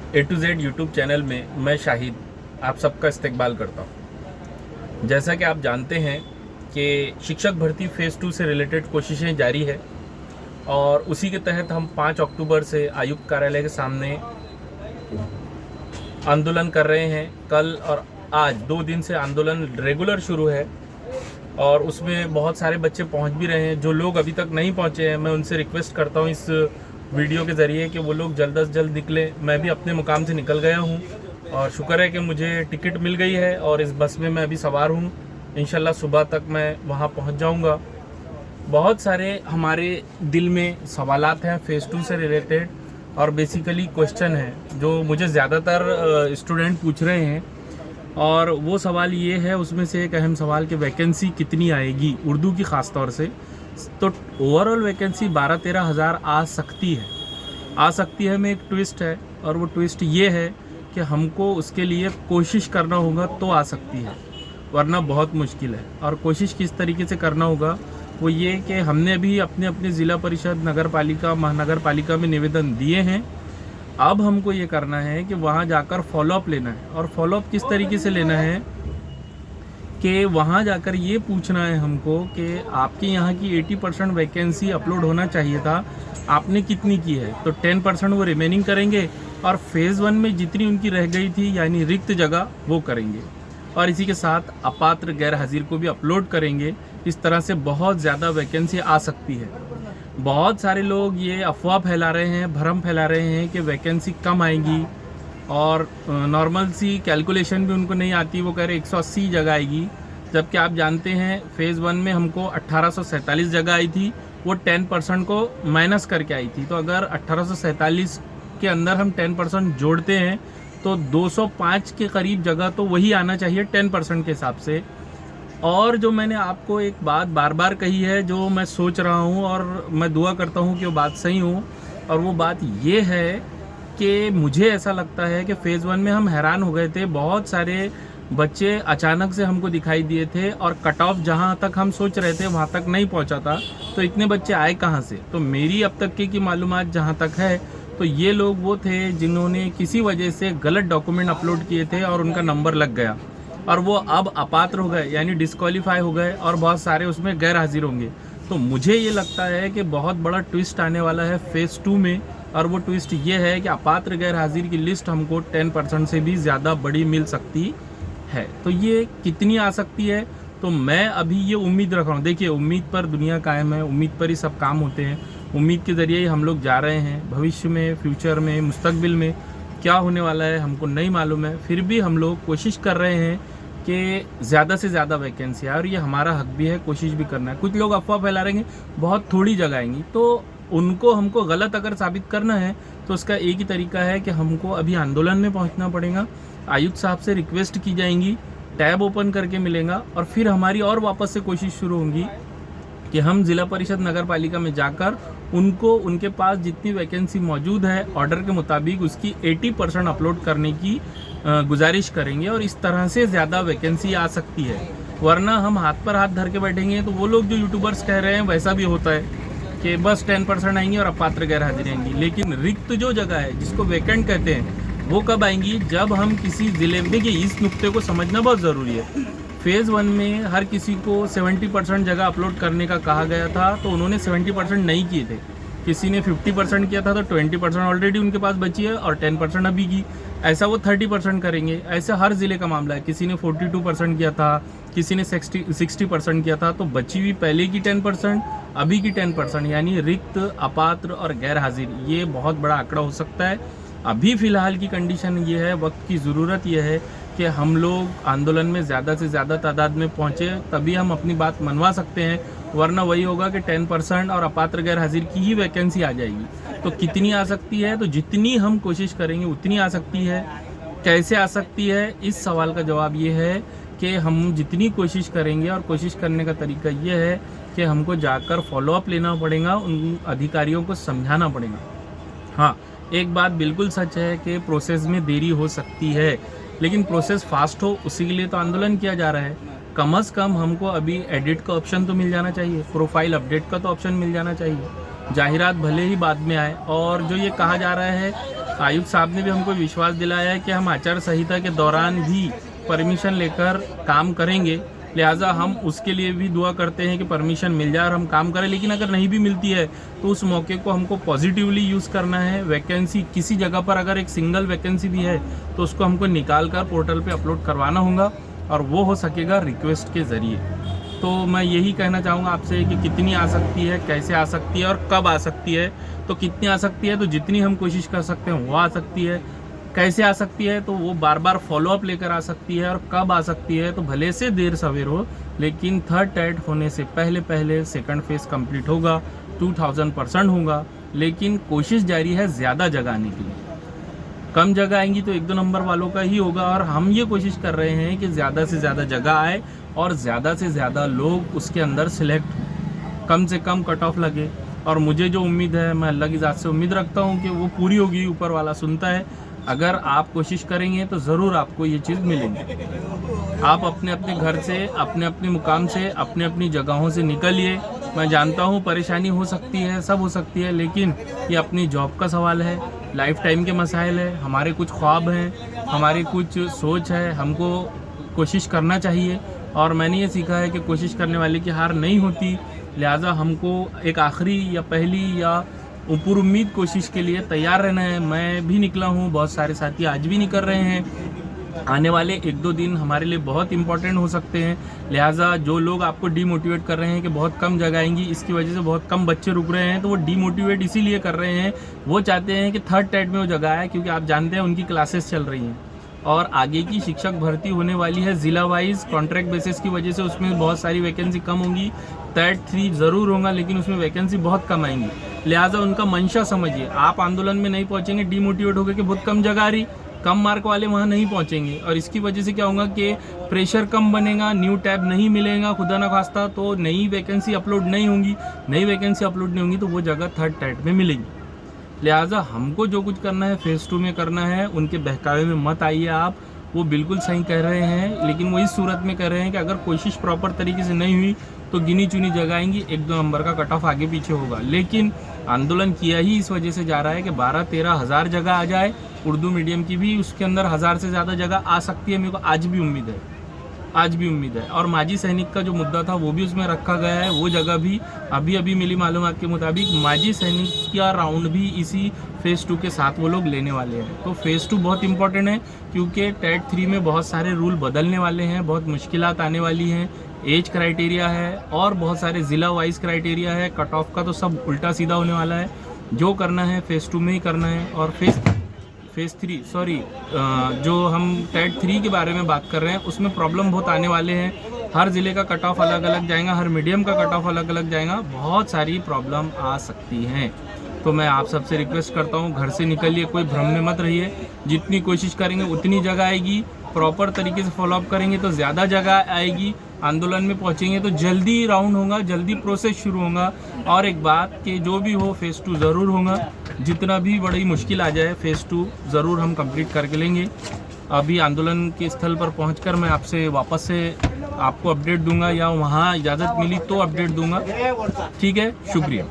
A to Z YouTube channel में मैं शाहिद आप सबका इस्तकबाल करता हूँ। जैसा कि आप जानते हैं कि शिक्षक भर्ती फ़ेज़ 2 से रिलेटेड कोशिशें जारी है और उसी के तहत हम 5 अक्टूबर से आयुक्त कार्यालय के सामने आंदोलन कर रहे हैं। कल और आज 2 दिन से आंदोलन रेगुलर शुरू है और उसमें बहुत सारे बच्चे पहुंच भी रहे हैं। जो लोग अभी तक नहीं पहुंचे हैं, मैं उनसे रिक्वेस्ट करता हूं इस वीडियो के ज़रिए कि वो लोग जल्द से जल्द निकलें। मैं भी अपने मुकाम से निकल गया हूं और शुक्र है कि मुझे टिकट मिल गई है और इस बस में मैं अभी सवार हूं। इंशाल्लाह सुबह तक मैं वहां पहुंच जाऊंगा। बहुत सारे हमारे दिल में सवालात हैं फ़ेज़ 2 से रिलेटेड और बेसिकली क्वेश्चन है जो मुझे ज़्यादातर स्टूडेंट पूछ रहे हैं और वो सवाल ये है, उसमें से एक अहम सवाल कि वैकेंसी कितनी आएगी उर्दू की ख़ास तौर से। तो ओवरऑल वैकेंसी 12-13 हज़ार आ सकती है में एक ट्विस्ट है और वो ट्विस्ट ये है कि हमको उसके लिए कोशिश करना होगा तो आ सकती है, वरना बहुत मुश्किल है। और कोशिश किस तरीके से करना होगा वो ये कि हमने भी अपने अपने ज़िला परिषद, नगर पालिका, महानगर पालिका में निवेदन दिए हैं। अब हमको ये करना है कि वहाँ जाकर फॉलोअप लेना है और फॉलोअप किस तरीके से लेना है कि वहाँ जाकर ये पूछना है हमको कि आपके यहाँ की 80% वैकेंसी अपलोड होना चाहिए था, आपने कितनी की है। तो 10% वो रिमेनिंग करेंगे और फ़ेज़ 1 में जितनी उनकी रह गई थी यानी रिक्त जगह वो करेंगे और इसी के साथ अपात्र गैर हाजिर को भी अपलोड करेंगे। इस तरह से बहुत ज़्यादा वैकेंसी आ सकती है। बहुत सारे लोग ये अफवाह फैला रहे हैं, भ्रम फैला रहे हैं कि वैकेंसी कम आएगी और नॉर्मल सी कैलकुलेशन भी उनको नहीं आती। वो कह रहे 180 जगह आएगी, जबकि आप जानते हैं फ़ेज़ 1 में हमको 1847 जगह आई थी, वो 10% को माइनस करके आई थी। तो अगर 1847 के अंदर हम 10% जोड़ते हैं तो 205 के करीब जगह तो वही आना चाहिए 10% के हिसाब से। और जो मैंने आपको एक बात बार बार कही है, जो मैं सोच रहा हूँ और मैं दुआ करता हूँ कि वो बात सही हो, और वो बात ये है कि मुझे ऐसा लगता है कि फ़ेज़ 1 में हम हैरान हो गए थे। बहुत सारे बच्चे अचानक से हमको दिखाई दिए थे और कट ऑफ जहाँ तक हम सोच रहे थे वहाँ तक नहीं पहुँचा था। तो इतने बच्चे आए कहाँ से? तो मेरी अब तक की मालूमात जहाँ तक है तो ये लोग वो थे जिन्होंने किसी वजह से गलत डॉक्यूमेंट अपलोड किए थे और उनका नंबर लग गया और वो अब अपात्र हो गए यानी डिस्क्वालीफाई हो गए और बहुत सारे उसमें गैर हाजिर होंगे। तो मुझे ये लगता है कि बहुत बड़ा ट्विस्ट आने वाला है फ़ेज़ 2 में और वो ट्विस्ट ये है कि अपात्र गैर हाजिर की लिस्ट हमको 10% से भी ज़्यादा बड़ी मिल सकती है। तो ये कितनी आ सकती है, तो मैं अभी ये उम्मीद रख रहा हूँ। देखिए, उम्मीद पर दुनिया कायम है, उम्मीद पर ही सब काम होते हैं, उम्मीद के ज़रिए ही हम लोग जा रहे हैं। भविष्य में, फ्यूचर में, मुस्तकबिल में क्या होने वाला है हमको नहीं मालूम है, फिर भी हम लोग कोशिश कर रहे हैं कि ज़्यादा से ज़्यादा वैकेंसी आए और ये हमारा हक भी है, कोशिश भी करना है। कुछ लोग अफवाह फैला रहे हैं बहुत थोड़ी जगह आएंगी, तो उनको हमको गलत अगर साबित करना है तो उसका एक ही तरीका है कि हमको अभी आंदोलन में पहुंचना पड़ेगा। आयुक्त साहब से रिक्वेस्ट की जाएंगी, टैब ओपन करके मिलेगा और फिर हमारी और वापस से कोशिश शुरू होगी कि हम ज़िला परिषद, नगर पालिका में जाकर उनको उनके पास जितनी वैकेंसी मौजूद है ऑर्डर के मुताबिक उसकी 80% अपलोड करने की गुजारिश करेंगे और इस तरह से ज़्यादा वैकेंसी आ सकती है। वरना हम हाथ पर हाथ धर के बैठेंगे तो वो लोग जो यूट्यूबर्स कह रहे हैं वैसा भी होता है कि बस 10% आएंगी और अपात्र गैर हाजिर आएंगी। लेकिन रिक्त जो जगह है जिसको वैकेंट कहते हैं वो कब आएंगी? जब हम किसी ज़िले में, देखिए इस नुक्ते को समझना बहुत ज़रूरी है। फ़ेज़ 1 में हर किसी को 70% जगह अपलोड करने का कहा गया था, तो उन्होंने 70% नहीं किए थे। किसी ने 50% किया था तो 20% ऑलरेडी उनके पास बची है और 10% अभी की। ऐसा वो 30% करेंगे। ऐसा हर ज़िले का मामला है। किसी ने 42% किया था, किसी ने 60% किया था, तो बची हुई पहले की 10%, अभी की 10% यानी रिक्त, अपात्र और गैर हाजिर, ये बहुत बड़ा आंकड़ा हो सकता है। अभी फ़िलहाल की कंडीशन ये है, वक्त की ज़रूरत ये है कि हम लोग आंदोलन में ज़्यादा से ज़्यादा तादाद में पहुँचे, तभी हम अपनी बात मनवा सकते हैं। वरना वही होगा कि 10% और अपात्र गैर हाजिर की ही वैकेंसी आ जाएगी। तो कितनी आ सकती है? तो जितनी हम कोशिश करेंगे उतनी आ सकती है। कैसे आ सकती है? इस सवाल का जवाब ये है कि हम जितनी कोशिश करेंगे, और कोशिश करने का तरीका ये है कि हमको जाकर फॉलोअप लेना पड़ेगा, उन अधिकारियों को समझाना पड़ेगा। हाँ, एक बात बिल्कुल सच है कि प्रोसेस में देरी हो सकती है, लेकिन प्रोसेस फास्ट हो उसी के लिए तो आंदोलन किया जा रहा है। कम से कम हमको अभी एडिट का ऑप्शन तो मिल जाना चाहिए, प्रोफाइल अपडेट का तो ऑप्शन मिल जाना चाहिए। जाहिरात भले ही बाद में आए, और जो ये कहा जा रहा है आयुक्त साहब ने भी हमको विश्वास दिलाया है कि हम आचार संहिता के दौरान भी परमिशन लेकर काम करेंगे, लिहाजा हम उसके लिए भी दुआ करते हैं कि परमिशन मिल जाए और हम काम करें। लेकिन अगर नहीं भी मिलती है तो उस मौके को हमको पॉजिटिवली यूज़ करना है। वैकेंसी किसी जगह पर अगर एक सिंगल वैकेंसी भी है तो उसको हमको निकाल कर पोर्टल पे अपलोड करवाना होगा और वो हो सकेगा रिक्वेस्ट के ज़रिए। तो मैं यही कहना चाहूँगा आपसे कि कितनी आ सकती है, कैसे आ सकती है और कब आ सकती है। तो कितनी आ सकती है, तो जितनी हम कोशिश कर सकते हैं वो आ सकती है। कैसे आ सकती है, तो वो बार बार फॉलोअप लेकर आ सकती है। और कब आ सकती है, तो भले से देर सवेर हो, लेकिन थर्ड टेट होने से पहले सेकंड फेज़ कंप्लीट होगा, 2000% होगा। लेकिन कोशिश जारी है ज़्यादा जगह आने के लिए। कम जगह आएंगी तो 1-2 नंबर वालों का ही होगा और हम ये कोशिश कर रहे हैं कि ज़्यादा से ज़्यादा जगह आए और ज़्यादा से ज़्यादा लोग उसके अंदर सिलेक्ट, कम से कम कट ऑफ लगे। और मुझे जो उम्मीद है, मैं अल्लाह की ज़ात से उम्मीद रखता हूँ कि वो पूरी होगी। ऊपर वाला सुनता है। अगर आप कोशिश करेंगे तो ज़रूर आपको ये चीज़ मिलेगी। आप अपने अपने घर से, अपने अपने मुकाम से, अपने अपनी जगहों से निकलिए। मैं जानता हूँ परेशानी हो सकती है, सब हो सकती है, लेकिन ये अपनी जॉब का सवाल है, लाइफ टाइम के मसाइल है, हमारे कुछ ख्वाब हैं, हमारी कुछ सोच है, हमको कोशिश करना चाहिए। और मैंने ये सीखा है कि कोशिश करने वाले की हार नहीं होती, लिहाजा हमको एक आखिरी या पहली या ऊपर उम्मीद कोशिश के लिए तैयार रहना है। मैं भी निकला हूँ, बहुत सारे साथी आज भी निकल रहे हैं। आने वाले 1-2 दिन हमारे लिए बहुत इंपॉर्टेंट हो सकते हैं, लिहाजा जो लोग आपको डीमोटिवेट कर रहे हैं कि बहुत कम जगह आएंगी, इसकी वजह से बहुत कम बच्चे रुक रहे हैं, तो वो डीमोटिवेट इसीलिए कर रहे हैं। वो चाहते हैं कि थर्ड टेट में वो जगह आए, क्योंकि आप जानते हैं उनकी क्लासेस चल रही हैं और आगे की शिक्षक भर्ती होने वाली है ज़िला वाइज कॉन्ट्रैक्ट बेसिस की वजह से। उसमें बहुत सारी वैकेंसी कम होंगी। टेट 3 ज़रूर होगा, लेकिन उसमें वैकेंसी बहुत कम आएंगी। लिहाजा उनका मंशा समझिए। आप आंदोलन में नहीं पहुंचेंगे, डीमोटिवेट होकर कि बहुत कम जगह आ रही, कम मार्क वाले वहाँ नहीं पहुंचेंगे और इसकी वजह से क्या होगा कि प्रेशर कम बनेगा, न्यू टैब नहीं मिलेगा खुदा ना खास्ता, तो नई वैकेंसी अपलोड नहीं होंगी। नई वैकेंसी अपलोड नहीं होंगी तो वो जगह थर्ड टेट में मिलेगी। लिहाजा हमको जो कुछ करना है फेज़ 2 में करना है। उनके बहकावे में मत आइए आप, वो बिल्कुल सही कह रहे हैं, लेकिन वो इस सूरत में कह रहे हैं कि अगर कोशिश प्रॉपर तरीके से नहीं हुई तो गिनी चुनी जगह आएंगी, 1-2 नंबर का कट ऑफ आगे पीछे होगा। लेकिन आंदोलन किया ही इस वजह से जा रहा है कि 12-13 हज़ार जगह आ जाए। उर्दू मीडियम की भी उसके अंदर 1000 से ज़्यादा जगह आ सकती है, मेरे को आज भी उम्मीद है। और माजी सैनिक का जो मुद्दा था वो भी उसमें रखा गया है। वो जगह भी अभी मिली मालूमात के मुताबिक माजी सैनिक का राउंड भी इसी फेज़ 2 के साथ वो लोग लेने वाले हैं। तो फेज़ 2 बहुत इंपॉर्टेंट है, क्योंकि टेट 3 में बहुत सारे रूल बदलने वाले हैं, बहुत मुश्किलात आने वाली हैं। एज क्राइटेरिया है और बहुत सारे ज़िला वाइज क्राइटेरिया है। कट ऑफ का तो सब उल्टा सीधा होने वाला है। जो करना है फेज़ 2 में ही करना है। और फेज़ 3 जो हम टेट 3 के बारे में बात कर रहे हैं उसमें प्रॉब्लम बहुत आने वाले हैं। हर ज़िले का कट ऑफ अलग अलग जाएगा, हर मीडियम का कट ऑफ अलग अलग जाएगा, बहुत सारी प्रॉब्लम आ सकती हैं। तो मैं आप सबसे रिक्वेस्ट करता हूँ, घर से निकलिए, कोई भ्रम में मत रहिए। जितनी कोशिश करेंगे उतनी जगह आएगी। प्रॉपर तरीके से फॉलोअप करेंगे तो ज़्यादा जगह आएगी। आंदोलन में पहुंचेंगे तो जल्दी राउंड होगा, जल्दी प्रोसेस शुरू होगा। और एक बात कि जो भी हो फेज़ 2 ज़रूर होगा। जितना भी बड़ी मुश्किल आ जाए फेज़ 2 ज़रूर हम कंप्लीट करके लेंगे। अभी आंदोलन के स्थल पर पहुंचकर मैं आपसे वापस से आपको अपडेट दूंगा, या वहाँ इजाज़त मिली तो अपडेट दूंगा। ठीक है, शुक्रिया।